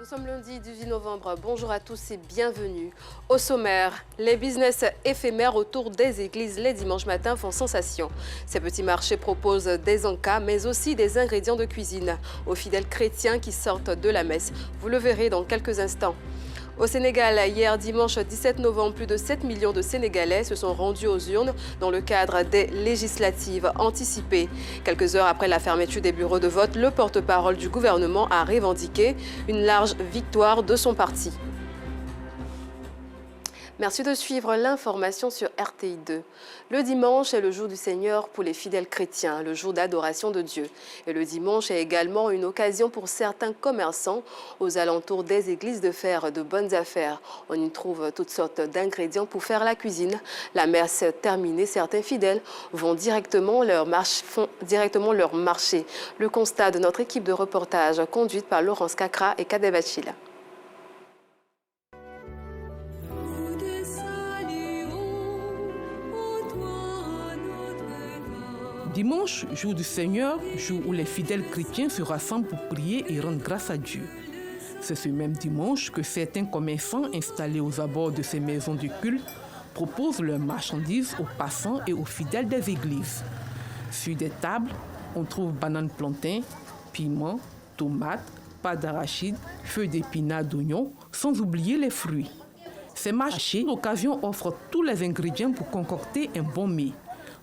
Nous sommes lundi 18 novembre. Bonjour à tous et bienvenue. Au sommaire, les business éphémères autour des églises les dimanches matins font sensation. Ces petits marchés proposent des encas, mais aussi des ingrédients de cuisine aux fidèles chrétiens qui sortent de la messe. Vous le verrez dans quelques instants. Au Sénégal, hier dimanche 17 novembre, plus de 7 millions de Sénégalais se sont rendus aux urnes dans le cadre des législatives anticipées. Quelques heures après la fermeture des bureaux de vote, le porte-parole du gouvernement a revendiqué une large victoire de son parti. Merci de suivre l'information sur RTI 2. Le dimanche est le jour du Seigneur pour les fidèles chrétiens, le jour d'adoration de Dieu. Et le dimanche est également une occasion pour certains commerçants aux alentours des églises de faire de bonnes affaires. On y trouve toutes sortes d'ingrédients pour faire la cuisine. La messe terminée, certains fidèles font directement leur marché. Le constat de notre équipe de reportage conduite par Laurence Kakra et Kadebachila. Dimanche, jour du Seigneur, jour où les fidèles chrétiens se rassemblent pour prier et rendre grâce à Dieu. C'est ce même dimanche que certains commerçants installés aux abords de ces maisons de culte proposent leurs marchandises aux passants et aux fidèles des églises. Sur des tables, on trouve bananes plantains, piments, tomates, pâtes d'arachide, feuilles d'épinards d'oignons, sans oublier les fruits. Ces marchés d'occasion offrent tous les ingrédients pour concocter un bon mets.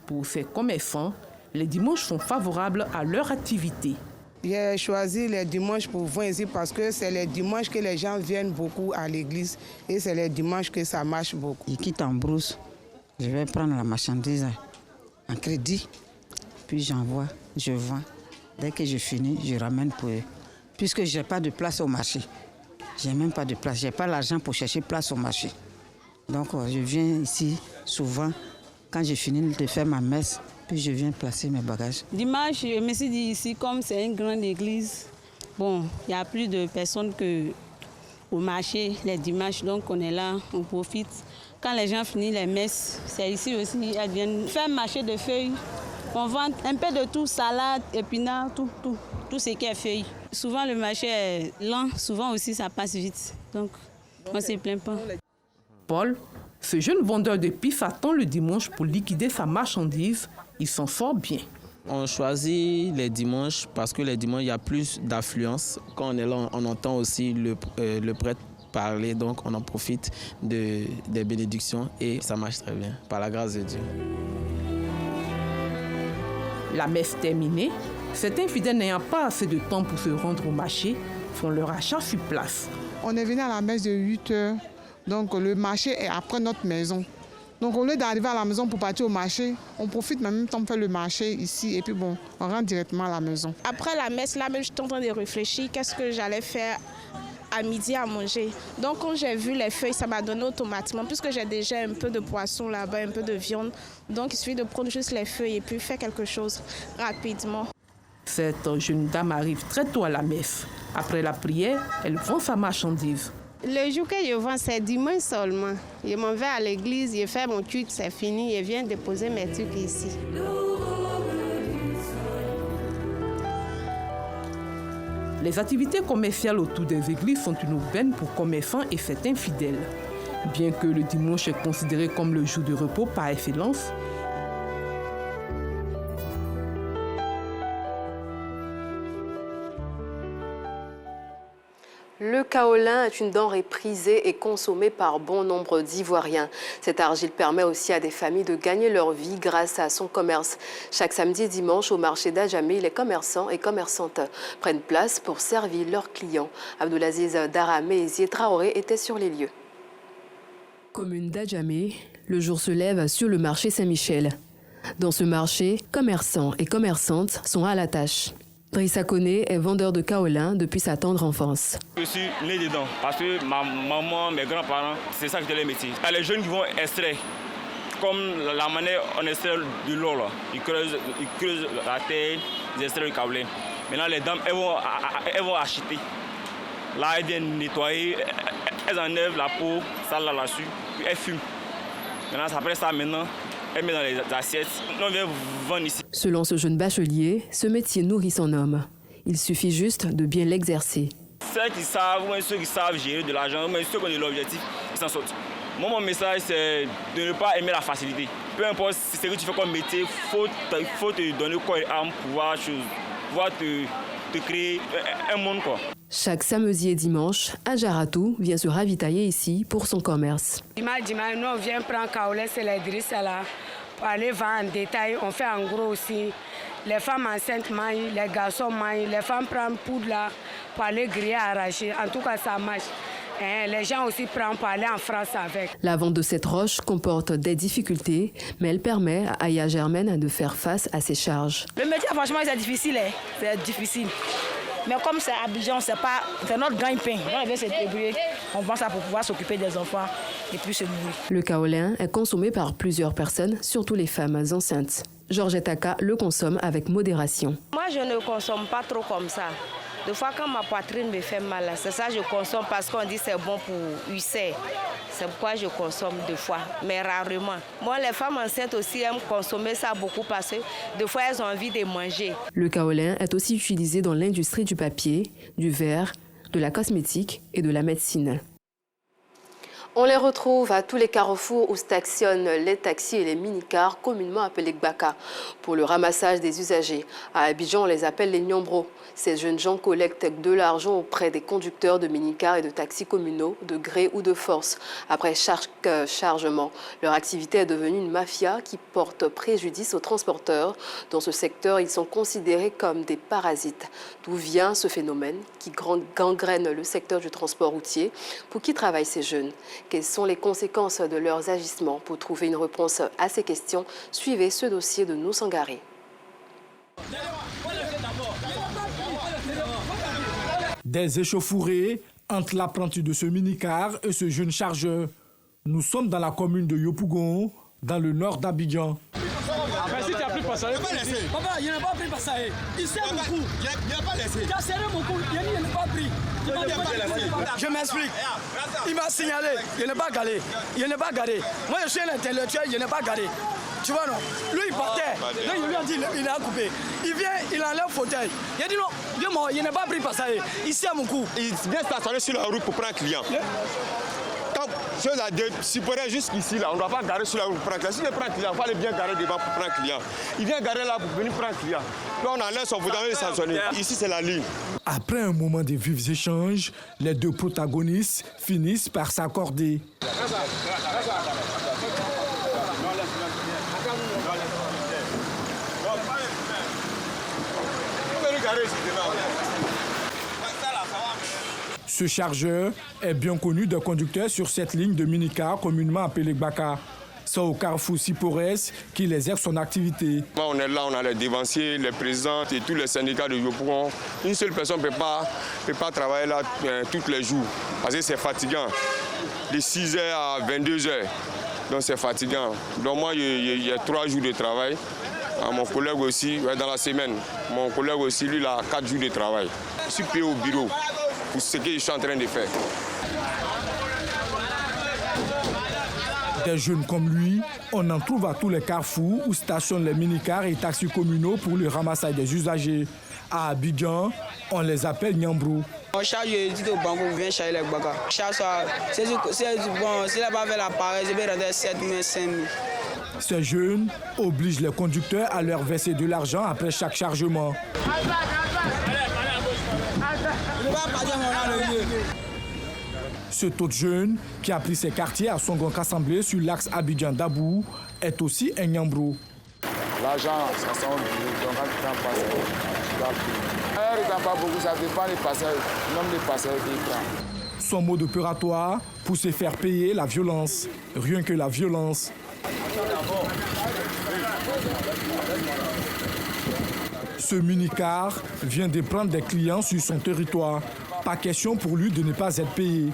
Pour ces commerçants, les dimanches sont favorables à leur activité. J'ai choisi les dimanches pour venir ici parce que c'est les dimanches que les gens viennent beaucoup à l'église et c'est les dimanches que ça marche beaucoup. Je quitte en brousse, je vais prendre la marchandise en crédit, puis j'envoie, je vends. Dès que je finis, je ramène pour eux. Puisque je n'ai pas de place au marché, je n'ai même pas de place, je n'ai pas l'argent pour chercher place au marché. Donc je viens ici souvent, quand je finis de faire ma messe, puis je viens placer mes bagages. Dimanche, je me suis dit ici, comme c'est une grande église, bon, il y a plus de personnes qu'au marché les dimanches, donc on est là, on profite. Quand les gens finissent les messes, c'est ici aussi, elles viennent faire un marché de feuilles. On vend un peu de tout, salade, épinards, tout ce qui est feuilles. Souvent le marché est lent, souvent aussi ça passe vite, donc on ne se plaint pas. Paul, ce jeune vendeur d'épices attend le dimanche pour liquider sa marchandise. Il s'en sort bien. On choisit les dimanches parce que les dimanches, il y a plus d'affluence. Quand on est là, on entend aussi le prêtre parler, donc on en profite des bénédictions et ça marche très bien, par la grâce de Dieu. La messe terminée, certains fidèles n'ayant pas assez de temps pour se rendre au marché font leur achat sur place. On est venu à la messe de 8 heures, donc le marché est après notre maison. Donc au lieu d'arriver à la maison pour partir au marché, on profite en même temps pour faire le marché ici et puis bon, on rentre directement à la maison. Après la messe, là même, j'étais en train de réfléchir qu'est-ce que j'allais faire à midi à manger. Donc quand j'ai vu les feuilles, ça m'a donné automatiquement, puisque j'ai déjà un peu de poisson là-bas, un peu de viande. Donc il suffit de prendre juste les feuilles et puis faire quelque chose rapidement. Cette jeune dame arrive très tôt à la messe. Après la prière, elle vend sa marchandise. Le jour que je vends, c'est dimanche seulement. Je m'en vais à l'église, je fais mon truc, c'est fini, je viens déposer mes trucs ici. Les activités commerciales autour des églises sont une aubaine pour commerçants et certains fidèles. Bien que le dimanche est considéré comme le jour de repos par excellence, le kaolin est une denrée prisée et consommée par bon nombre d'Ivoiriens. Cette argile permet aussi à des familles de gagner leur vie grâce à son commerce. Chaque samedi et dimanche au marché d'Adjamé, les commerçants et commerçantes prennent place pour servir leurs clients. Abdoulaziz Daramé et Zié Traoré étaient sur les lieux. Commune d'Adjamé, le jour se lève sur le marché Saint-Michel. Dans ce marché, commerçants et commerçantes sont à la tâche. Drissa Koné est vendeur de kaolin depuis sa tendre enfance. Je suis né dedans parce que ma maman, mes grands-parents, c'est ça que c'était leur métier. Il y a les jeunes qui vont extraire, comme la manière on extrait de l'eau. Ils creusent la terre, ils extraient le kaolin. Maintenant les dames, elles vont acheter. Là, elles viennent nettoyer, elles enlèvent la peau, ça là-dessus, puis elles fument. Maintenant, après ça, elle met dans les assiettes. On vient vendre ici. Selon ce jeune bachelier, ce métier nourrit son homme. Il suffit juste de bien l'exercer. ceux qui savent, ou ceux qui savent gérer de l'argent, ou ceux qui ont de l'objectif, ils s'en sortent. Moi, mon message, c'est de ne pas aimer la facilité. Peu importe ce que tu fais comme métier, il faut te donner corps et âme pour pouvoir te créer un monde, quoi. Chaque samedi et dimanche, Adjaratou vient se ravitailler ici pour son commerce. Dimanche, nous on vient prendre Kaolès et les drissa là pour aller vendre en détail. On fait en gros aussi. Les femmes enceintes maillent, les garçons maillent, les femmes prennent poudre là pour aller griller, arracher. En tout cas, ça marche. Les gens aussi prennent pour aller en France avec. La vente de cette roche comporte des difficultés, mais elle permet à Aya Germaine de faire face à ses charges. Le métier, franchement, c'est difficile. C'est difficile. Mais comme c'est Abidjan, c'est notre gagne-pain. On vient se débrouiller, on vend ça pour pouvoir s'occuper des enfants et puis se nourrir. Le kaolin est consommé par plusieurs personnes, surtout les femmes enceintes. Georgette Aka le consomme avec modération. Moi, je ne consomme pas trop comme ça. Des fois, quand ma poitrine me fait mal, c'est ça que je consomme parce qu'on dit que c'est bon pour ulcère. C'est pourquoi je consomme deux fois, mais rarement. Moi, les femmes enceintes aussi aiment consommer ça beaucoup parce que des fois, elles ont envie de manger. Le kaolin est aussi utilisé dans l'industrie du papier, du verre, de la cosmétique et de la médecine. On les retrouve à tous les carrefours où stationnent les taxis et les minicars, communément appelés gbaka, pour le ramassage des usagers. À Abidjan, on les appelle les Nyambro. Ces jeunes gens collectent de l'argent auprès des conducteurs de minicars et de taxis communaux, de gré ou de force. Après chaque chargement, leur activité est devenue une mafia qui porte préjudice aux transporteurs. Dans ce secteur, ils sont considérés comme des parasites. D'où vient ce phénomène qui gangrène le secteur du transport routier? Pour qui travaillent ces jeunes? Quelles sont les conséquences de leurs agissements? Pour trouver une réponse à ces questions, suivez ce dossier de nous Sangaré. Des échauffourées entre l'apprenti de ce minicar et ce jeune chargeur. Nous sommes dans la commune de Yopougon, dans le nord d'Abidjan. Mais si tu n'as plus passé, papa, il n'a pas pris passé. Il sait mon coup. Il n'a pas laissé. Il a serré mon coup. Il n'a pas pris. Je m'explique. Il m'a signalé. Il n'est pas garé. Il n'est pas garé. Moi, je suis un intellectuel. Il n'est pas garé. Tu vois, non? Lui, il partait. Là, il lui a dit, il a coupé. Il vient, il enlève le fauteuil. Il a dit non, il n'a pas pris passé. Il sait mon coup. Il vient stationner sur la route pour prendre un client. Quand chose à dire, s'il pourrait jusqu'ici, là, on ne doit pas garer sur la route pour prendre un client. Si je prends un client, il faut aller bien garer devant pour prendre un client. Il vient garer là pour venir prendre un client. Puis on enlève son fauteuil et stationner. Ici, c'est la ligne. Après un moment de vifs échanges, les deux protagonistes finissent par s'accorder. Ce chargeur est bien connu des conducteurs sur cette ligne de minicar communément appelée gbaka. C'est au carrefour Sipores qu'il exerce son activité. On est là, on a les dévanciers, les présidents et tous les syndicats de Yopougon. Une seule personne ne peut pas travailler là tous les jours parce que c'est fatigant. De 6h à 22h, donc c'est fatigant. Donc moi, il y a 3 jours de travail. Mon collègue aussi, dans la semaine, mon collègue aussi, lui, il a 4 jours de travail. Je suis payé au bureau pour ce que je suis en train de faire. Des jeunes comme lui, on en trouve à tous les carrefours où stationnent les minicars et taxis communaux pour le ramassage des usagers. À Abidjan, on les appelle Nyambro. On charge, je dis au banco, viens charger les gbaka. C'est bon, s'il n'a pas fait l'appareil, je vais rendre 7 000, 5 000. Ces jeunes obligent les conducteurs à leur verser de l'argent après chaque chargement. Cet autre jeune, qui a pris ses quartiers à son grand assemblée sur l'axe Abidjan-Dabou, est aussi un Nyambro. L'argent, ça sent donc quand tu prends passer, tu dois payer. Il ne pas beaucoup, ça dépend des passagers, le nombre de passagers qu'il prend. Son mode opératoire pour se faire payer la violence, rien que la violence. Ce minicar vient de prendre des clients sur son territoire. Pas question pour lui de ne pas être payé.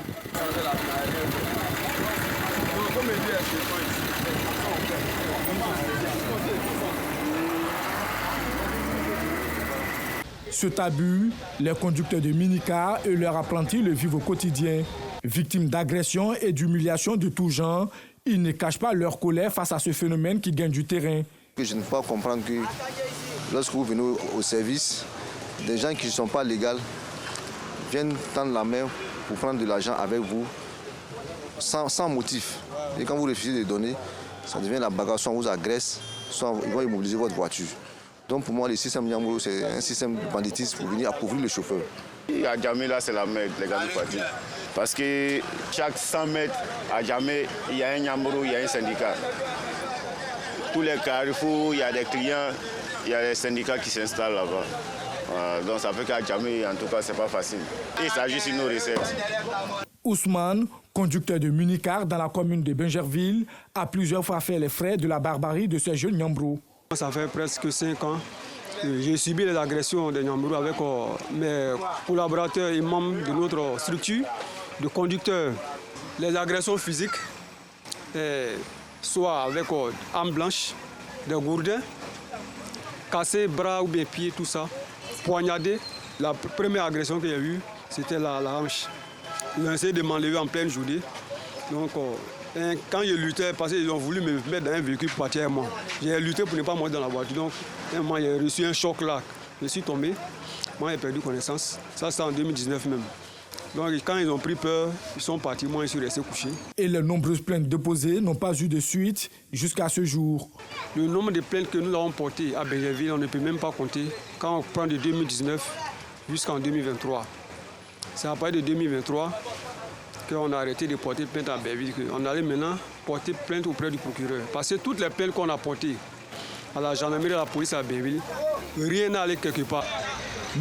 Cet abus, les conducteurs de minicars et leurs apprentis le vivent au quotidien. Victimes d'agressions et d'humiliations de tout genre, ils ne cachent pas leur colère face à ce phénomène qui gagne du terrain. Je ne peux pas comprendre que lorsque vous venez au service, des gens qui ne sont pas légaux viennent tendre la main pour prendre de l'argent avec vous sans motif. Et quand vous refusez de donner, ça devient la bagarre, soit on vous agresse, soit ils vont immobiliser votre voiture. Donc pour moi, le système Nyamboro, c'est un système de banditisme pour venir appauvrir le chauffeur. À Djamé, là, c'est la merde, les gars du parti. Parce que chaque 100 mètres, à Djamé, il y a un Nyamboro, il y a un syndicat. Tous les carrefours, il y a des clients, il y a des syndicats qui s'installent là-bas. Donc ça fait qu'à Djamé, en tout cas, c'est pas facile. Il s'agit sur nos recettes. Ousmane, conducteur de minicar dans la commune de Bingerville, a plusieurs fois fait les frais de la barbarie de ce jeune Nyamboro. Ça fait presque 5 ans. J'ai subi les agressions de Nyamboro avec mes collaborateurs et membres de notre structure de conducteurs. Les agressions physiques, soit avec armes blanches, des gourdins, casser bras ou bien pieds, tout ça, poignardé. La première agression qu'il y a eu, c'était la hanche. Ils ont essayé de m'enlever en pleine journée. Donc, quand je luttais, parce qu'ils ont voulu me mettre dans un véhicule pour partir à moi. J'ai lutté pour ne pas monter dans la voiture. Donc, moi, j'ai reçu un choc là. Je suis tombé. Moi, j'ai perdu connaissance. Ça, c'est en 2019 même. Donc, quand ils ont pris peur, ils sont partis. Moi, je suis resté couché. Et les nombreuses plaintes déposées n'ont pas eu de suite jusqu'à ce jour. Le nombre de plaintes que nous avons portées à Bingerville, on ne peut même pas compter. Quand on prend de 2019 jusqu'en 2023. C'est à partir de 2023 qu'on a arrêté de porter plainte à Bingerville. On allait maintenant porter plainte auprès du procureur. Parce que toutes les plaintes qu'on a portées à la gendarmerie et à la police à Bingerville, rien n'est allé quelque part.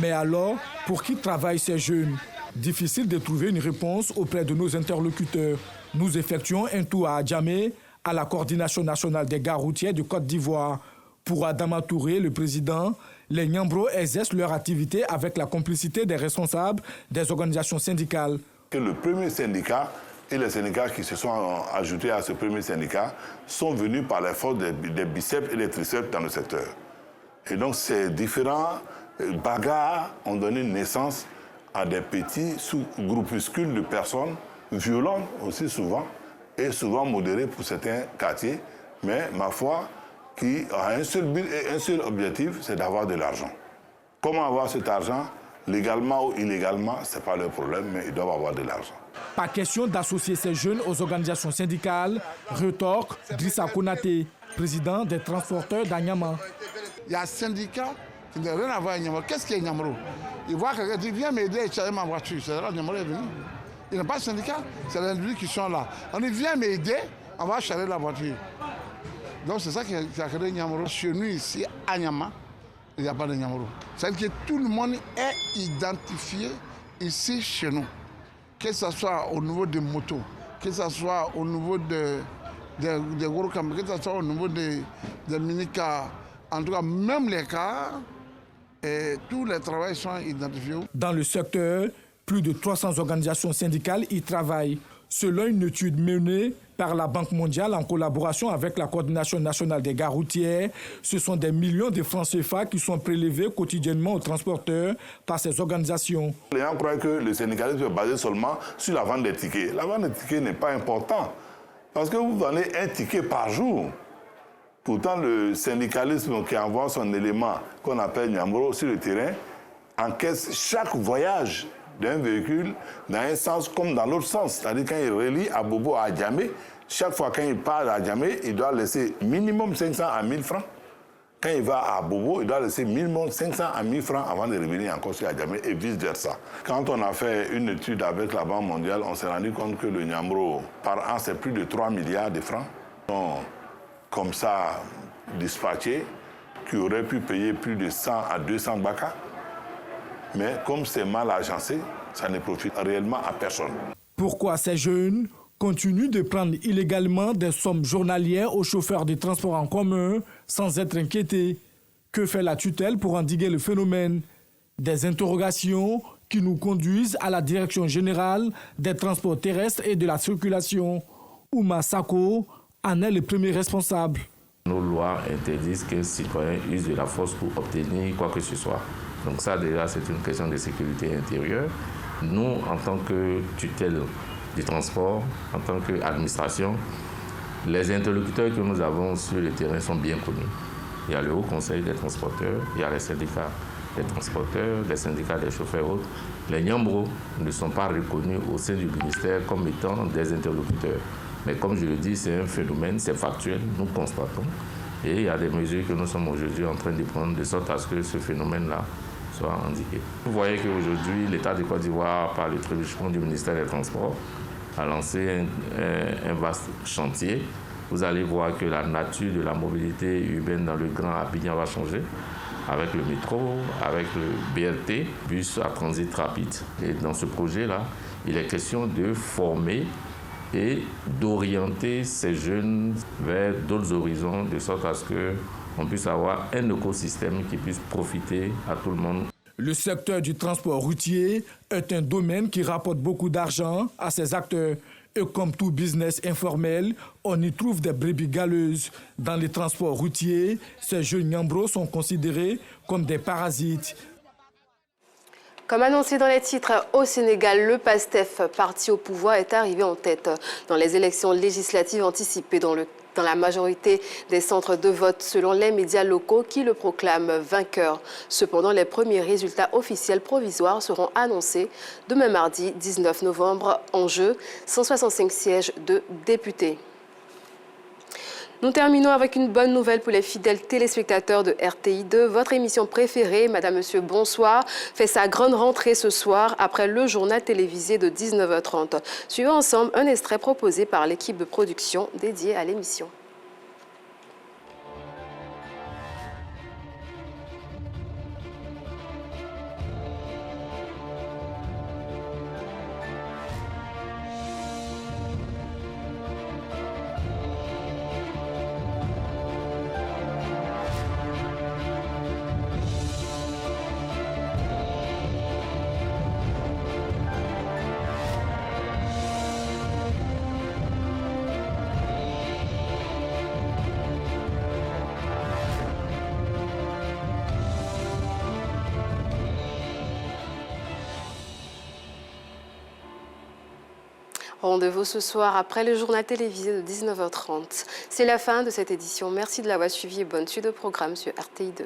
Mais alors, pour qui travaillent ces jeunes? Difficile de trouver une réponse auprès de nos interlocuteurs. Nous effectuons un tour à Djamé, à la coordination nationale des gares routières de Côte d'Ivoire. Pour Adama Touré, le président, les Nyamboro exercent leur activité avec la complicité des responsables des organisations syndicales. Le premier syndicat et les syndicats qui se sont ajoutés à ce premier syndicat sont venus par la force des biceps et des triceps dans le secteur. Et donc ces différents bagarres ont donné naissance à des petits groupuscules de personnes violentes aussi souvent et souvent modérées pour certains quartiers, mais ma foi, qui a un seul but et un seul objectif, c'est d'avoir de l'argent. Comment avoir cet argent, légalement ou illégalement, ce n'est pas leur problème, mais ils doivent avoir de l'argent. Pas question d'associer ces jeunes aux organisations syndicales, retorque Drissa Konaté, président des transporteurs d'Anyama. Il y a un syndicat qui n'a rien à voir avec Nyamboro. Qu'est-ce qu'il y a Nyamboro? Il voit quelqu'un qui vient m'aider à charger ma voiture. C'est là que Nyamboro est venu. Il n'y a pas de syndicat, c'est les individus qui sont là. On dit viens m'aider, on va charger la voiture. Donc c'est ça qui a créé Nyamboro. Chez nous ici, à Nyama, il n'y a pas de Nyamboro. C'est-à-dire que tout le monde est identifié ici chez nous. Que ce soit au niveau des motos, que ce soit au niveau des gros camions, que ce soit au niveau des minicars, en tout cas même les cars, et tous les travailleurs sont identifiés. Dans le secteur, plus de 300 organisations syndicales y travaillent. Selon une étude menée par la Banque mondiale en collaboration avec la Coordination nationale des gares routières, ce sont des millions de francs CFA qui sont prélevés quotidiennement aux transporteurs par ces organisations. Les gens croient que le syndicalisme est basé seulement sur la vente des tickets. La vente des tickets n'est pas importante parce que vous vendez un ticket par jour. Pourtant, le syndicalisme qui envoie son élément qu'on appelle Nyamboro sur le terrain encaisse chaque voyage d'un véhicule dans un sens comme dans l'autre sens. C'est-à-dire quand il relie à Bobo à Djamé, chaque fois quand il part à Djamé, il doit laisser minimum 500 à 1000 francs. Quand il va à Bobo, il doit laisser minimum 500 à 1000 francs avant de revenir encore sur Djamé et vice-versa. Quand on a fait une étude avec la Banque mondiale, on s'est rendu compte que le Nyamboro, par an, c'est plus de 3 milliards de francs. Donc, comme ça, dispatchés, qui auraient pu payer plus de 100 à 200 baka. Mais comme c'est mal agencé, ça ne profite réellement à personne. Pourquoi ces jeunes continuent de prendre illégalement des sommes journalières aux chauffeurs de transport en commun sans être inquiétés? Que fait la tutelle pour endiguer le phénomène? Des interrogations qui nous conduisent à la Direction générale des transports terrestres et de la circulation. Ouma Sako en est le premier responsable. Nos lois interdisent que les citoyens usent de la force pour obtenir quoi que ce soit. Donc ça, déjà, c'est une question de sécurité intérieure. Nous, en tant que tutelle du transport, en tant qu'administration, les interlocuteurs que nous avons sur le terrain sont bien connus. Il y a le Haut Conseil des transporteurs, il y a les syndicats. des transporteurs, des syndicats des chauffeurs autres, les Nyambro ne sont pas reconnus au sein du ministère comme étant des interlocuteurs. Mais comme je le dis, c'est un phénomène, c'est factuel, nous constatons. Et il y a des mesures que nous sommes aujourd'hui en train de prendre de sorte à ce que ce phénomène-là soit endigué. Vous voyez qu'aujourd'hui, l'État de Côte d'Ivoire, par le trébuchement du ministère des Transports, a lancé un vaste chantier. Vous allez voir que la nature de la mobilité urbaine dans le Grand Abidjan va changer, avec le métro, avec le BRT, bus à transit rapide. Et dans ce projet-là, il est question de former et d'orienter ces jeunes vers d'autres horizons, de sorte à ce qu'on puisse avoir un écosystème qui puisse profiter à tout le monde. Le secteur du transport routier est un domaine qui rapporte beaucoup d'argent à ses acteurs. Et comme tout business informel, on y trouve des brebis galeuses. Dans les transports routiers, ces jeunes Nyambro sont considérés comme des parasites. Comme annoncé dans les titres, au Sénégal, le PASTEF, parti au pouvoir, est arrivé en tête dans les élections législatives anticipées dans la majorité des centres de vote, selon les médias locaux qui le proclament vainqueur. Cependant, les premiers résultats officiels provisoires seront annoncés demain mardi 19 novembre. En jeu, 165 sièges de députés. Nous terminons avec une bonne nouvelle pour les fidèles téléspectateurs de RTI2. Votre émission préférée, Madame, Monsieur, bonsoir, fait sa grande rentrée ce soir après le journal télévisé de 19h30. Suivons ensemble un extrait proposé par l'équipe de production dédiée à l'émission. Rendez-vous ce soir après le journal télévisé de 19h30. C'est la fin de cette édition. Merci de l'avoir suivi et bonne suite de programme sur RTI2.